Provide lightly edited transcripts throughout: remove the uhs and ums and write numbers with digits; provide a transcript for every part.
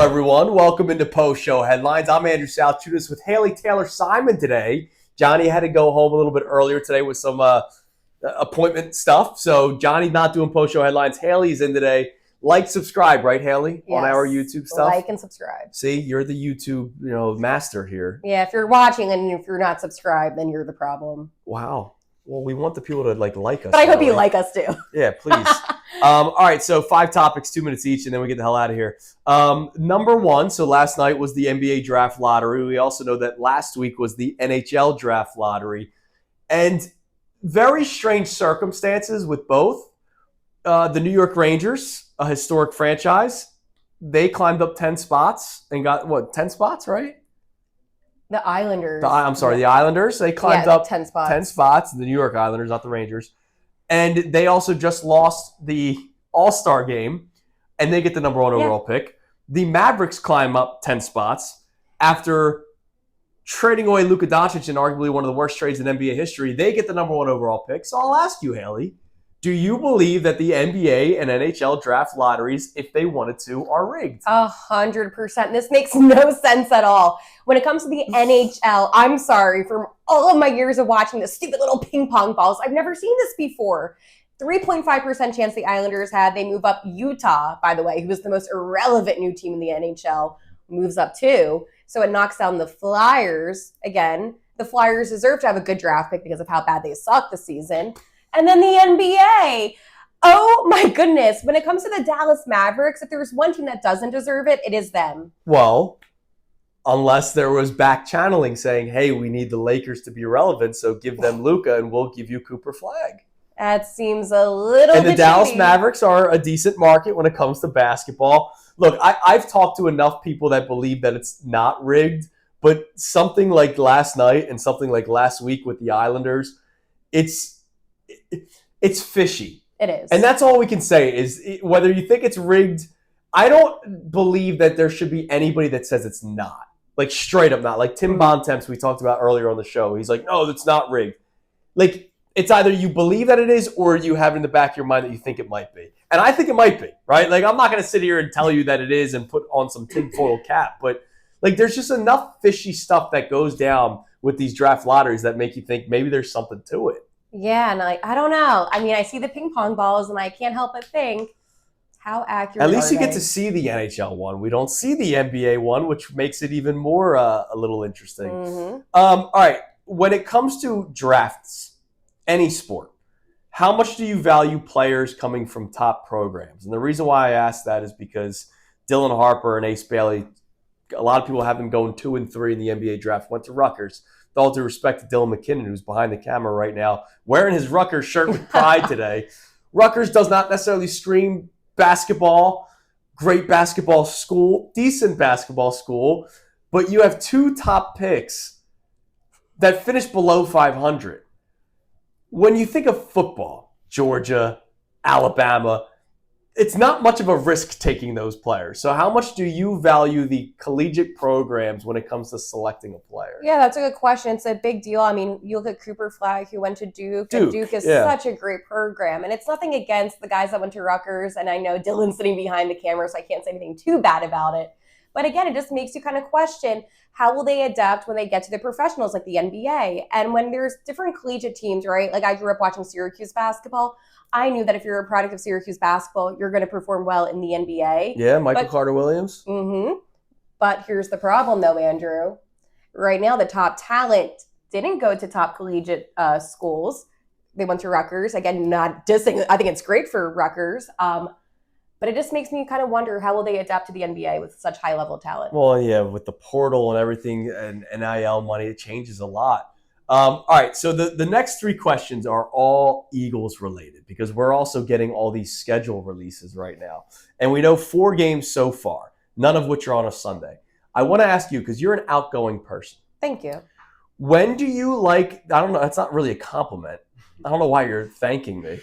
everyone. Welcome into post-show headlines. I'm Andrew Salciunas with Haley Taylor-Simon today. Johnny had to go home a little bit earlier today with some appointment stuff. So Johnny's not doing post-show headlines. Haley's in today. Like, subscribe, right, Haley? Yes. On our YouTube stuff? Like and subscribe. See, you're the YouTube, master here. Yeah, if you're watching and if you're not subscribed, then you're the problem. Wow. Well, we want the people to like us. But I hope you like us too. Yeah, please. All right, so 5 topics, 2 minutes each, and then we get the hell out of here. Number one, so last night was the NBA draft lottery. We also know that last week was the NHL draft lottery. And very strange circumstances with both. The New York Rangers, a historic franchise, they climbed up 10 spots and got, 10 spots, right? The Islanders. The Islanders. They climbed up 10 spots. 10 spots. The New York Islanders, not the Rangers. And they also just lost the All-Star game, and they get the number one overall pick. The Mavericks climb up 10 spots after trading away Luka Doncic in arguably one of the worst trades in NBA history. They get the number one overall pick. So I'll ask you, Haley, do you believe that the NBA and NHL draft lotteries, if they wanted to, are rigged? 100%. This makes no sense at all. When it comes to the NHL, I'm sorry, from all of my years of watching the stupid little ping pong balls, I've never seen this before. 3.5% chance the Islanders had. They move up. Utah, by the way, who was the most irrelevant new team in the NHL, moves up too. So it knocks down the Flyers. Again, the Flyers deserve to have a good draft pick because of how bad they suck this season. And then the NBA. Oh my goodness. When it comes to the Dallas Mavericks, if there's one team that doesn't deserve it, it is them. Well, unless there was back channeling saying, hey, we need the Lakers to be relevant, so give them Luka and we'll give you Cooper Flag. That seems a little bit And the Dallas shady. Mavericks are a decent market when it comes to basketball. Look, I've talked to enough people that believe that it's not rigged, but something like last night and something like last week with the Islanders, it's fishy. It is. And that's all we can say is whether you think it's rigged, I don't believe that there should be anybody that says it's not. Like straight up not. Like Tim Bontemps we talked about earlier on the show. He's like, no, that's not rigged. Like it's either you believe that it is or you have it in the back of your mind that you think it might be. And I think it might be, right? Like I'm not going to sit here and tell you that it is and put on some tinfoil cap. But like there's just enough fishy stuff that goes down with these draft lotteries that make you think maybe there's something to it. Yeah, and I don't know. I mean, I see the ping pong balls, and I can't help but think, how accurate At least are you get they? to see the NHL one. We don't see the NBA one, which makes it even more a little interesting. Mm-hmm. All right, when it comes to drafts, any sport, how much do you value players coming from top programs? And the reason why I ask that is because Dylan Harper and Ace Bailey, a lot of people have them going 2 and 3 in the NBA draft, went to Rutgers. With all due respect to Dylan McKinnon, who's behind the camera right now, wearing his Rutgers shirt with pride today. Rutgers does not necessarily scream basketball, great basketball school, decent basketball school, but you have 2 top picks that finish below 500. When you think of football, Georgia, Alabama, it's not much of a risk taking those players. So how much do you value the collegiate programs when it comes to selecting a player? Yeah, that's a good question. It's a big deal. I mean, you look at Cooper Flag, who went to Duke. And Duke is such a great program. And it's nothing against the guys that went to Rutgers. And I know Dylan's sitting behind the camera, so I can't say anything too bad about it. But again, it just makes you kind of question, how will they adapt when they get to the professionals like the NBA? And when there's different collegiate teams, right? Like I grew up watching Syracuse basketball. I knew that if you're a product of Syracuse basketball, you're going to perform well in the NBA. Yeah, Michael Carter-Williams. Mm-hmm. But here's the problem, though, Andrew. Right now, the top talent didn't go to top collegiate schools. They went to Rutgers. Again, not dissing. I think it's great for Rutgers. But it just makes me kind of wonder, how will they adapt to the NBA with such high-level talent? Well, yeah, with the portal and everything and NIL money, it changes a lot. All right, so the next 3 questions are all Eagles related because we're also getting all these schedule releases right now. And we know 4 games so far, none of which are on a Sunday. I want to ask you, because you're an outgoing person. Thank you. When do you like, I don't know, that's not really a compliment. I don't know why you're thanking me.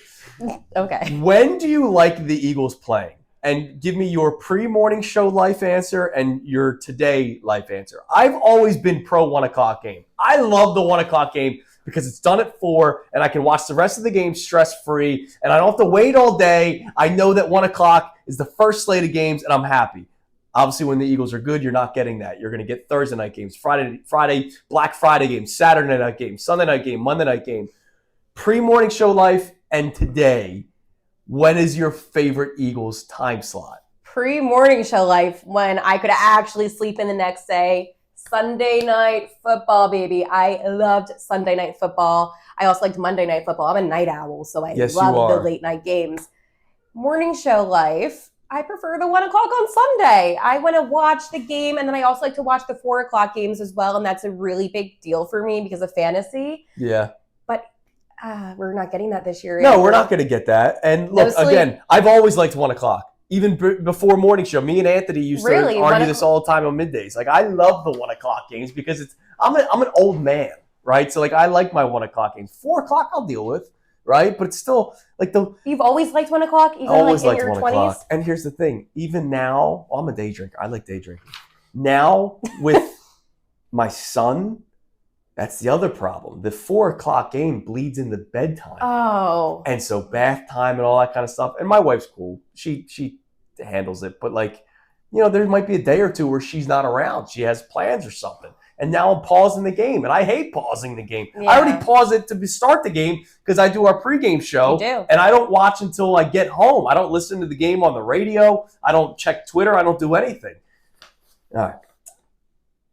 Okay. When do you like the Eagles playing? And give me your pre-morning show life answer and your today life answer. I've always been pro 1 o'clock game. I love the 1 o'clock game because it's done at 4 and I can watch the rest of the game stress-free and I don't have to wait all day. I know that 1 o'clock is the first slate of games and I'm happy. Obviously, when the Eagles are good, you're not getting that. You're going to get Thursday night games, Friday, Black Friday games, Saturday night game, Sunday night game, Monday night game. Pre-morning show life and today, when is your favorite Eagles time slot? Pre-morning show life, when I could actually sleep in the next day. Sunday night football, baby. I loved Sunday night football. I also liked Monday night football. I'm a night owl, so I love the late night games. Morning show life, I prefer the 1 o'clock on Sunday. I want to watch the game, and then I also like to watch the 4 o'clock games as well, and that's a really big deal for me because of fantasy. Yeah. But we're not getting that this year. No, we're not going to get that. And look, again, I've always liked 1 o'clock. Even before morning show, me and Anthony used to argue this all the time on middays. Like, I love the 1 o'clock games because I'm an old man, right? So, like, I like my 1 o'clock games. 4 o'clock I'll deal with, right? But it's still like You've always liked 1 o'clock, even always like in liked your 1 20s? o'clock. And here's the thing: even now, I'm a day drinker. I like day drinking. Now with my son, that's the other problem. The 4 o'clock game bleeds into bedtime. Oh. And so bath time and all that kind of stuff. And my wife's cool. She handles it. But like, there might be a day or two where she's not around. She has plans or something. And now I'm pausing the game. And I hate pausing the game. Yeah. I already pause it to start the game because I do our pregame show. You do. And I don't watch until I get home. I don't listen to the game on the radio. I don't check Twitter. I don't do anything. All right.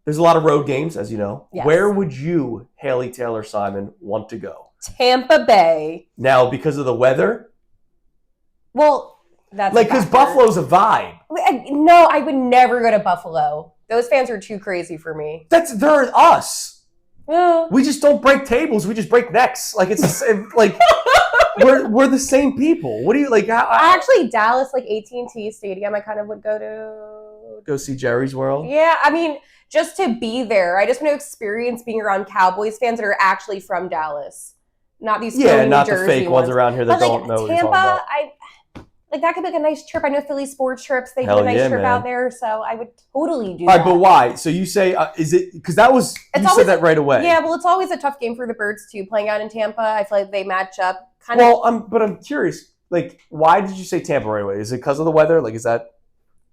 There's a lot of road games, as you know. Yes. Where would you, Haley Taylor Simon, want to go? Tampa Bay. Now, because of the weather? Well, that's like, because Buffalo's a vibe. No, I would never go to Buffalo. Those fans are too crazy for me. They're us. Yeah. We just don't break tables. We just break necks. Like, it's the same, like we're the same people. What do you like? Actually, Dallas, like AT&T Stadium, I kind of would go see Jerry's World. Yeah, I mean, just to be there. I just want to experience being around Cowboys fans that are actually from Dallas, not these not New Jersey the fake ones around here that don't know. Tampa, like that could be like a nice trip. I know Philly sports trips; they do a nice trip out there, so I would totally do that. All right, but why? So you say is it because you said that right away? Yeah, well, it's always a tough game for the Birds too. Playing out in Tampa, I feel like they match up kind of. Well, I'm curious. Like, why did you say Tampa right away? Is it because of the weather? Like, is that?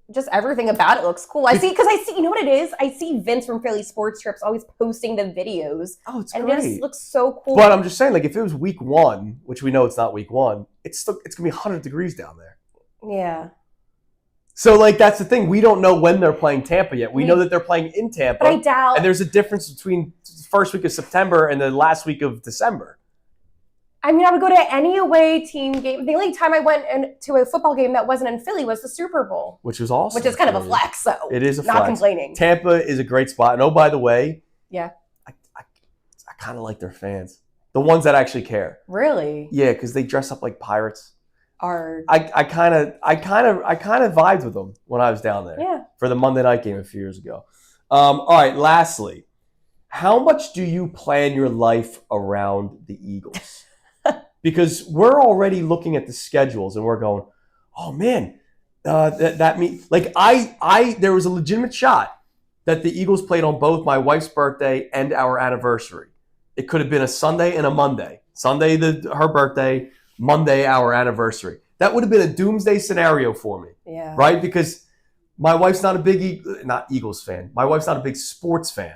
Just everything about it looks cool. I see, you know what it is? I see Vince from Philly Sports Trips always posting the videos. Oh, it's great. And it just looks so cool. But I'm just saying, like, if it was week 1, which we know it's not week 1, it's going to be 100 degrees down there. Yeah. So, like, that's the thing. We don't know when they're playing Tampa yet. We know that they're playing in Tampa. But I doubt. And there's a difference between the first week of September and the last week of December. I mean, I would go to any away team game. The only time I went to a football game that wasn't in Philly was the Super Bowl. Which was awesome. Which is kind of a flex, so. It is a flex. Not complaining. Tampa is a great spot. And, oh, by the way. Yeah. I kind of like their fans. The ones that actually care. Really? Yeah, because they dress up like pirates. I kind of vibed with them when I was down there. Yeah. For the Monday night game a few years ago. All right, lastly. How much do you plan your life around the Eagles? Because we're already looking at the schedules and we're going, oh man, that means like there was a legitimate shot that the Eagles played on both my wife's birthday and our anniversary. It could have been a Sunday and a Monday. Sunday her birthday, Monday our anniversary. That would have been a doomsday scenario for me. Yeah. Right? Because my wife's not a big not Eagles fan. My wife's not a big sports fan,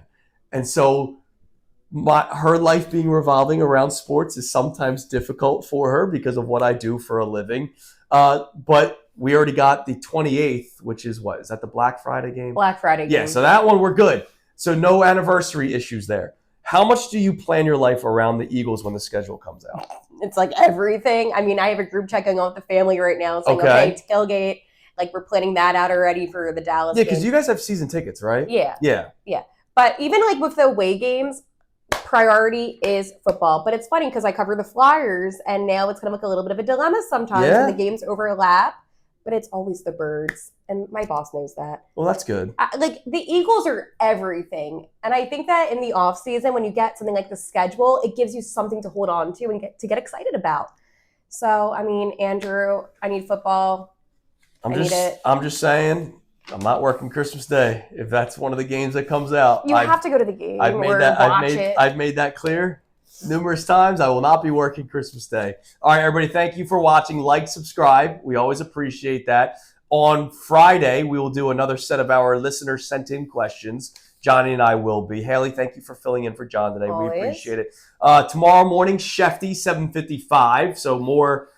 and so. Her life being revolving around sports is sometimes difficult for her because of what I do for a living. But we already got the 28th, which is what? Is that the Black Friday game? Black Friday game. Yeah, so that one we're good. So no anniversary issues there. How much do you plan your life around the Eagles when the schedule comes out? It's like everything. I mean, I have a group chat going on with the family right now saying, okay, tailgate. Like, we're planning that out already for the Dallas game. Yeah, because you guys have season tickets, right? Yeah. Yeah. Yeah. But even like with the away games, priority is football. But it's funny because I cover the Flyers, and now it's going to look a little bit of a dilemma sometimes when the games overlap. But it's always the Birds, and my boss knows that. Well, that's good. Like, the Eagles are everything. And I think that in the offseason, when you get something like the schedule, it gives you something to hold on to and get excited about. So, I mean, Andrew, I need football. I need it. I'm just saying, I'm not working Christmas Day. If that's one of the games that comes out, you have to go to the game. I've made that clear numerous times. I will not be working Christmas Day. All right, everybody, thank you for watching. Like, subscribe. We always appreciate that. On Friday, we will do another set of our listeners sent in questions. Johnny and I will be. Haley, thank you for filling in for John today. Always. We appreciate it. Tomorrow morning, Shefty, 7:55. So more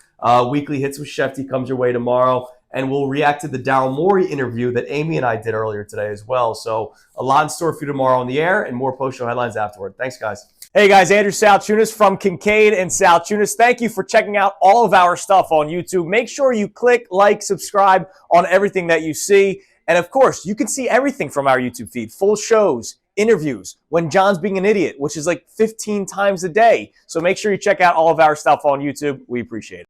weekly hits with Shefty comes your way tomorrow. And we'll react to the Daryl Morey interview that Amy and I did earlier today as well. So a lot in store for you tomorrow on the air and more post-show headlines afterward. Thanks, guys. Hey, guys, Andrew Salciunas from Kincade and Salciunas. Thank you for checking out all of our stuff on YouTube. Make sure you click, like, subscribe on everything that you see. And, of course, you can see everything from our YouTube feed, full shows, interviews, when John's being an idiot, which is like 15 times a day. So make sure you check out all of our stuff on YouTube. We appreciate it.